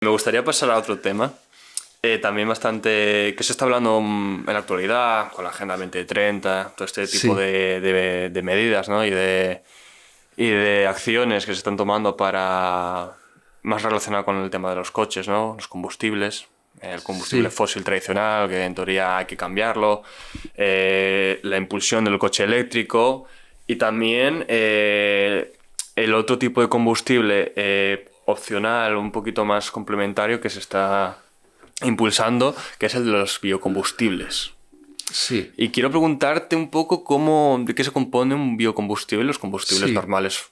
Me gustaría pasar a otro tema, también bastante, que se está hablando en la actualidad, con la Agenda 2030, todo este tipo Sí, de medidas, ¿no? Y de acciones que se están tomando para más relacionado con el tema de los coches, ¿no? Los combustibles, el combustible sí. fósil tradicional, que en teoría hay que cambiarlo, la impulsión del coche eléctrico y también el otro tipo de combustible opcional, un poquito más complementario que se está impulsando, que es el de los biocombustibles. Sí, Y quiero preguntarte un poco de qué se compone un biocombustible. Los combustibles sí, normales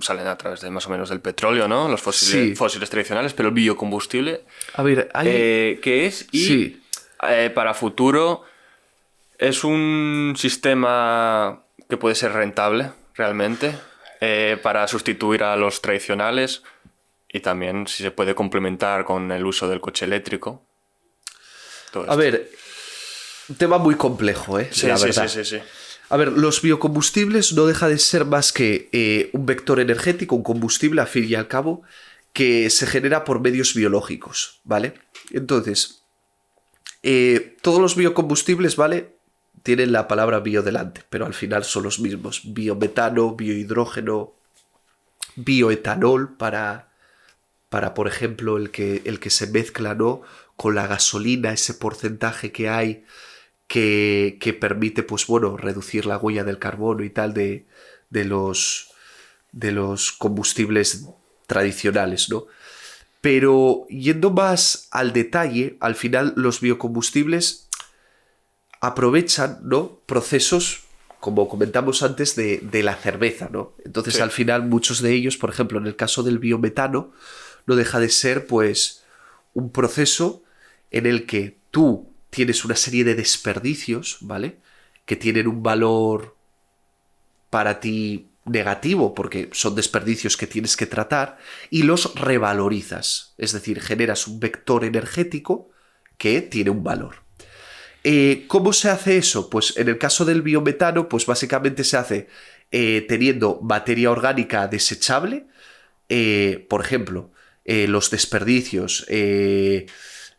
salen a través de más o menos del petróleo, ¿no? Los sí. fósiles tradicionales, pero el biocombustible, A ver, hay... ¿qué es? Y Sí, para futuro, ¿es un sistema que puede ser rentable realmente para sustituir a los tradicionales? Y también si se puede complementar con el uso del coche eléctrico, todo a esto. ver, un tema muy complejo, Sí, la sí, sí, verdad. sí, sí. A ver, los biocombustibles no deja de ser más que un vector energético, un combustible, a fin y al cabo, que se genera por medios biológicos, ¿vale? Entonces, todos los biocombustibles, ¿vale? Tienen la palabra bio delante, pero al final son los mismos. Biometano, biohidrógeno, bioetanol para, por ejemplo, el que se mezcla, ¿no? Con la gasolina, ese porcentaje que hay que permite, pues bueno, reducir la huella del carbono y tal de los, de los combustibles tradicionales, ¿no? Pero yendo más al detalle, al final los biocombustibles aprovechan, ¿no? Procesos, como comentamos antes, de la cerveza, ¿no? Entonces, Sí. al final, muchos de ellos, por ejemplo, en el caso del biometano, no deja de ser, pues, un proceso en el que tú tienes una serie de desperdicios, ¿vale? Que tienen un valor para ti negativo, porque son desperdicios que tienes que tratar, y los revalorizas. Es decir, generas un vector energético que tiene un valor. ¿Cómo se hace eso? Pues en el caso del biometano, pues básicamente se hace teniendo materia orgánica desechable, por ejemplo, los desperdicios,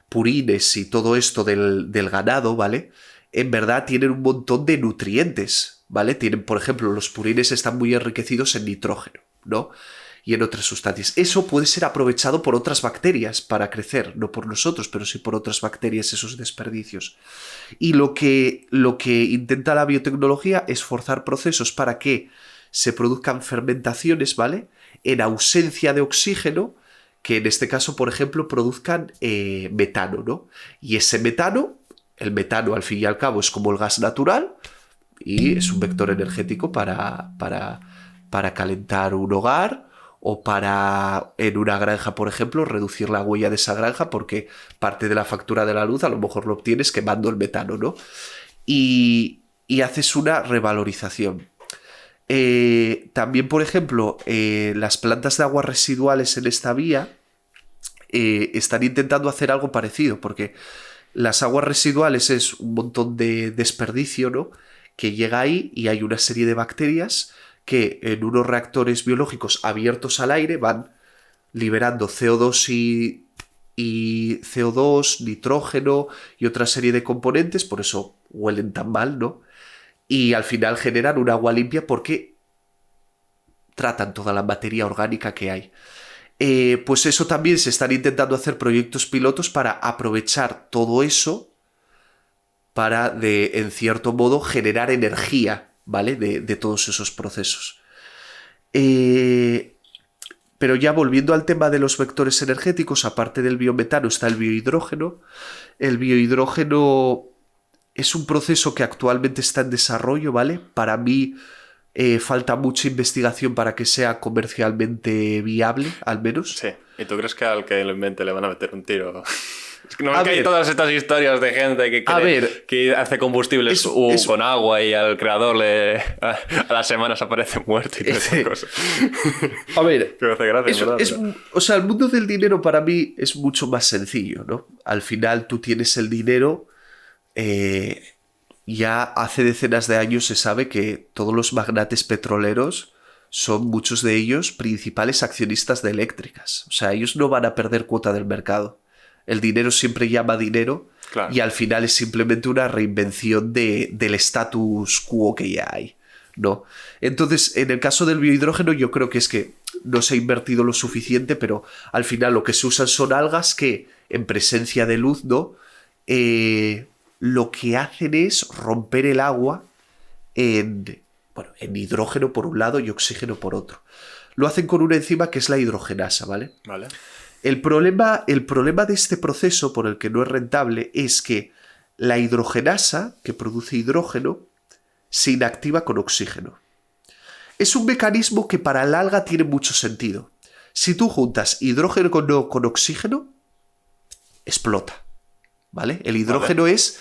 purines y todo esto del ganado, ¿vale? En verdad tienen un montón de nutrientes, ¿vale? Tienen, por ejemplo, los purines están muy enriquecidos en nitrógeno, ¿no? Y en otras sustancias. Eso puede ser aprovechado por otras bacterias para crecer, no por nosotros, pero sí por otras bacterias, esos desperdicios. Y lo que intenta la biotecnología es forzar procesos para que se produzcan fermentaciones, ¿vale? En ausencia de oxígeno, que en este caso, por ejemplo, produzcan metano, ¿no? Y ese metano, el metano al fin y al cabo es como el gas natural y es un vector energético para calentar un hogar o para en una granja, por ejemplo, reducir la huella de esa granja porque parte de la factura de la luz a lo mejor lo obtienes quemando el metano, ¿no? Y haces una revalorización. También, por ejemplo, las plantas de aguas residuales en esta vía están intentando hacer algo parecido, porque las aguas residuales es un montón de desperdicio, ¿no? Que llega ahí y hay una serie de bacterias que en unos reactores biológicos abiertos al aire van liberando CO2 y CO2, nitrógeno y otra serie de componentes, por eso huelen tan mal, ¿no? Y al final generan un agua limpia porque tratan toda la materia orgánica que hay. Pues eso también se están intentando hacer proyectos pilotos para aprovechar todo eso para, en cierto modo, generar energía, ¿vale? De todos esos procesos. Eh, pero ya volviendo al tema de los vectores energéticos, aparte del biometano está el biohidrógeno. El biohidrógeno es un proceso que actualmente está en desarrollo, ¿vale? Para mí falta mucha investigación para que sea comercialmente viable, al menos. Sí. ¿Y tú crees que al que lo invente le van a meter un tiro? Es que no es A que hay ver, todas estas historias de gente que a cree ver, que hace combustibles es con agua y al creador a las semanas aparece muerto y todas estas cosas. a ver, Que me hace gracia, en verdad, pero... o sea, el mundo del dinero para mí es mucho más sencillo, ¿no? Al final tú tienes el dinero, ya hace decenas de años se sabe que todos los magnates petroleros son muchos de ellos principales accionistas de eléctricas. O sea, ellos no van a perder cuota del mercado. El dinero siempre llama dinero, Claro. y al final es simplemente una reinvención del status quo que ya hay, ¿no? Entonces, en el caso del biohidrógeno, yo creo que es que no se ha invertido lo suficiente, pero al final lo que se usan son algas que, en presencia de luz, ¿no? Lo que hacen es romper el agua en hidrógeno por un lado y oxígeno por otro. Lo hacen con una enzima que es la hidrogenasa, ¿vale? Vale. El problema de este proceso por el que no es rentable es que la hidrogenasa, que produce hidrógeno, se inactiva con oxígeno. Es un mecanismo que para el alga tiene mucho sentido. Si tú juntas hidrógeno con oxígeno, explota, ¿vale? El hidrógeno es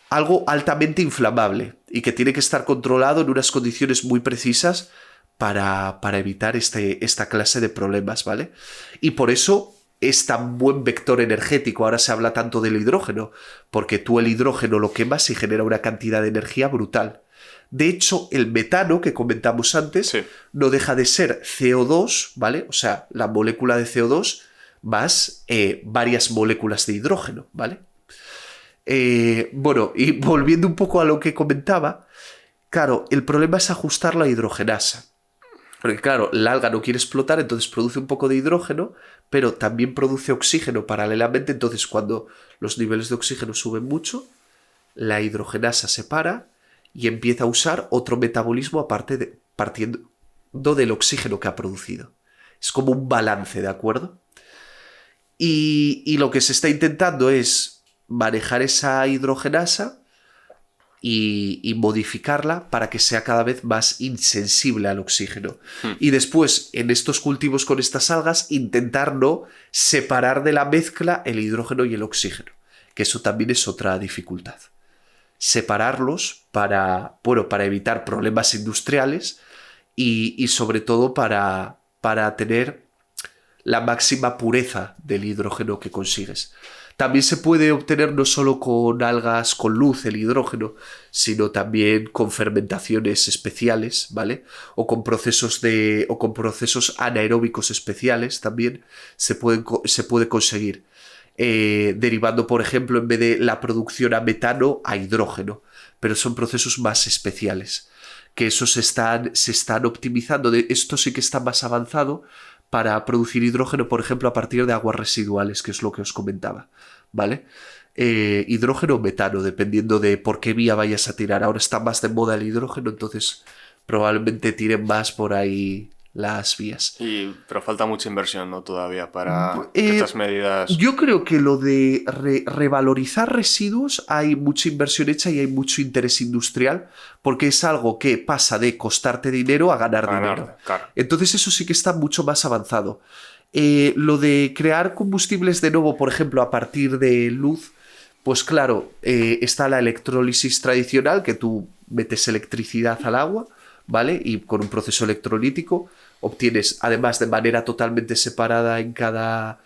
algo altamente inflamable y que tiene que estar controlado en unas condiciones muy precisas para evitar esta clase de problemas, ¿vale? Y por eso es tan buen vector energético. Ahora se habla tanto del hidrógeno, porque tú el hidrógeno lo quemas y genera una cantidad de energía brutal. De hecho, el metano que comentamos antes no deja de ser CO2, ¿vale? O sea, la molécula de CO2 más varias moléculas de hidrógeno, ¿vale? Bueno, y volviendo un poco a lo que comentaba, claro, el problema es ajustar la hidrogenasa. Porque claro, la alga no quiere explotar, entonces produce un poco de hidrógeno, pero también produce oxígeno paralelamente. Entonces, cuando los niveles de oxígeno suben mucho, la hidrogenasa se para y empieza a usar otro metabolismo partiendo del oxígeno que ha producido. Es como un balance, ¿de acuerdo? Y lo que se está intentando es manejar esa hidrogenasa y modificarla para que sea cada vez más insensible al oxígeno. Y después, en estos cultivos con estas algas, intentar no separar de la mezcla el hidrógeno y el oxígeno, que eso también es otra dificultad. Separarlos para evitar problemas industriales y sobre todo para tener la máxima pureza del hidrógeno que consigues. También se puede obtener no solo con algas con luz el hidrógeno, sino también con fermentaciones especiales, ¿vale? O con procesos anaeróbicos especiales también se puede conseguir. Derivando, por ejemplo, en vez de la producción a metano, a hidrógeno. Pero son procesos más especiales, que esos se están optimizando. Esto sí que está más avanzado para producir hidrógeno, por ejemplo, a partir de aguas residuales, que es lo que os comentaba, ¿vale? Hidrógeno o metano, dependiendo de por qué vía vayas a tirar. Ahora está más de moda el hidrógeno, entonces probablemente tiren más por ahí las vías. Pero falta mucha inversión, ¿no? Todavía para estas medidas. Yo creo que lo de revalorizar residuos hay mucha inversión hecha y hay mucho interés industrial, porque es algo que pasa de costarte dinero a ganar dinero. Claro. Entonces eso sí que está mucho más avanzado. Lo de crear combustibles de nuevo, por ejemplo, a partir de luz, pues claro, está la electrólisis tradicional, que tú metes electricidad al agua, ¿vale? Y con un proceso electrolítico obtienes, además de manera totalmente separada en cada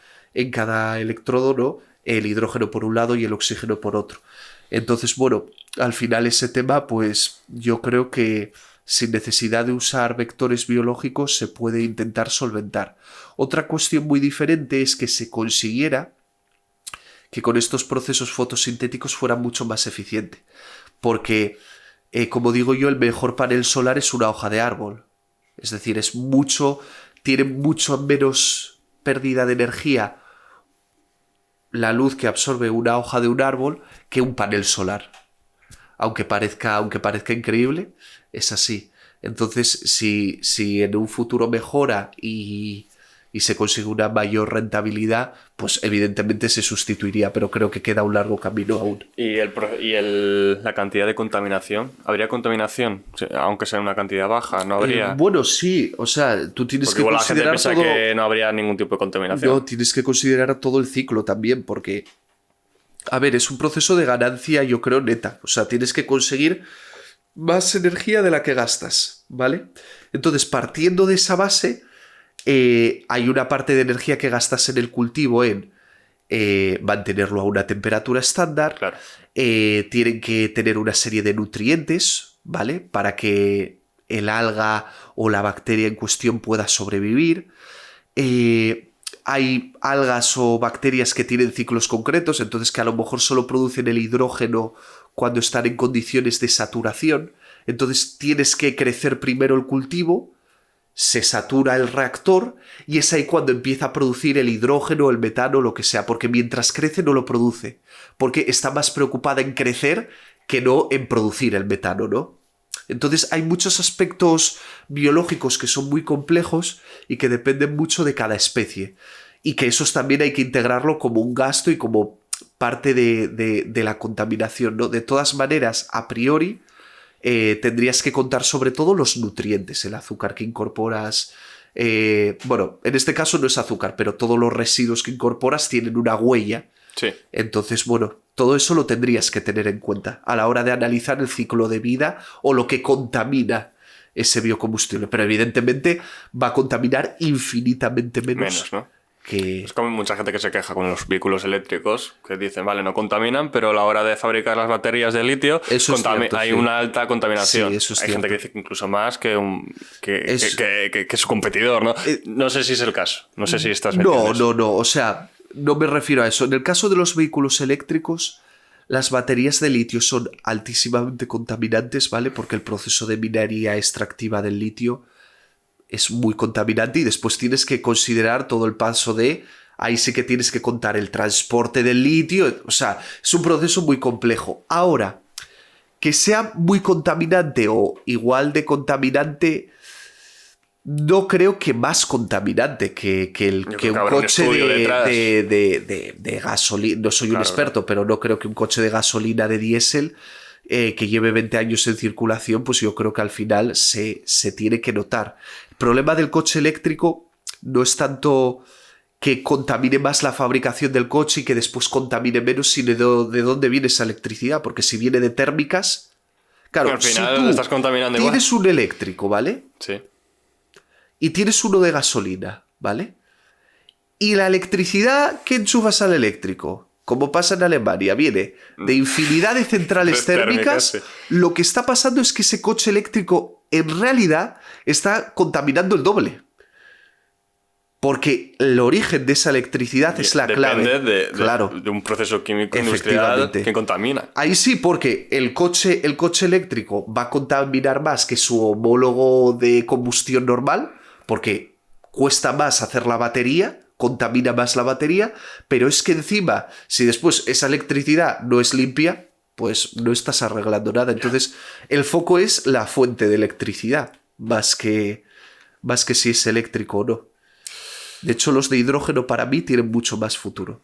electrodo, ¿no? El hidrógeno por un lado y el oxígeno por otro. Entonces, bueno, al final ese tema, pues yo creo que sin necesidad de usar vectores biológicos se puede intentar solventar. Otra cuestión muy diferente es que se consiguiera que con estos procesos fotosintéticos fuera mucho más eficiente. Porque, como digo yo, el mejor panel solar es una hoja de árbol. Es decir, tiene mucho menos pérdida de energía la luz que absorbe una hoja de un árbol que un panel solar. Aunque parezca increíble, es así. Entonces, si en un futuro mejora y se consigue una mayor rentabilidad, pues evidentemente se sustituiría, pero creo que queda un largo camino aún. ¿Y la cantidad de contaminación? ¿Habría contaminación? Aunque sea una cantidad baja, ¿no habría? Bueno, sí, o sea, tú tienes porque que igual considerar la gente piensa que no habría ningún tipo de contaminación. No, tienes que considerar todo el ciclo también, porque, a ver, es un proceso de ganancia, yo creo, neta. O sea, tienes que conseguir más energía de la que gastas, ¿vale? Entonces, partiendo de esa base, hay una parte de energía que gastas en el cultivo en mantenerlo a una temperatura estándar. Claro. Tienen que tener una serie de nutrientes, ¿vale? Para que el alga o la bacteria en cuestión pueda sobrevivir. Hay algas o bacterias que tienen ciclos concretos, entonces que a lo mejor solo producen el hidrógeno cuando están en condiciones de saturación. Entonces tienes que crecer primero el cultivo, se satura el reactor y es ahí cuando empieza a producir el hidrógeno, el metano, lo que sea, porque mientras crece no lo produce, porque está más preocupada en crecer que no en producir el metano, ¿no? Entonces hay muchos aspectos biológicos que son muy complejos y que dependen mucho de cada especie, y que esos también hay que integrarlo como un gasto y como parte de la contaminación, ¿no? De todas maneras, a priori, tendrías que contar sobre todo los nutrientes, el azúcar que incorporas. Bueno, en este caso no es azúcar, pero todos los residuos que incorporas tienen una huella. Sí. Entonces, bueno, todo eso lo tendrías que tener en cuenta a la hora de analizar el ciclo de vida o lo que contamina ese biocombustible. Pero evidentemente va a contaminar infinitamente menos, ¿no? Que... Es como mucha gente que se queja con los vehículos eléctricos, que dicen, vale, no contaminan, pero a la hora de fabricar las baterías de litio eso es cierto, hay sí. una alta contaminación. Sí, eso es hay cierto. gente que dice que incluso más que su competidor, ¿no? No sé si es el caso. No sé si estás metiendo eso. No. O sea, no me refiero a eso. En el caso de los vehículos eléctricos, las baterías de litio son altísimamente contaminantes, ¿vale? Porque el proceso de minería extractiva del litio es muy contaminante y después tienes que considerar todo el paso de... Ahí sí que tienes que contar el transporte del litio. O sea, es un proceso muy complejo. Ahora, que sea muy contaminante o igual de contaminante, no creo que más contaminante que un coche de gasolina. No soy un experto, pero no creo que un coche de gasolina de diésel que lleve 20 años en circulación, pues yo creo que al final se tiene que notar. El problema del coche eléctrico no es tanto que contamine más la fabricación del coche y que después contamine menos, sino de dónde viene esa electricidad, porque si viene de térmicas... Claro, al final si tú estás contaminando tienes igual. un eléctrico, ¿vale? Sí. Y tienes uno de gasolina, ¿vale? Y la electricidad que enchufas al eléctrico, como pasa en Alemania, viene de infinidad de centrales térmicas. Sí. Lo que está pasando es que ese coche eléctrico en realidad está contaminando el doble. Porque el origen de esa electricidad es la clave. Depende de un proceso químico industrial que contamina. Ahí sí, porque el coche eléctrico va a contaminar más que su homólogo de combustión normal, porque cuesta más hacer la batería, contamina más la batería, pero es que encima, si después esa electricidad no es limpia, pues no estás arreglando nada. Entonces, el foco es la fuente de electricidad, más que si es eléctrico o no. De hecho, los de hidrógeno para mí tienen mucho más futuro.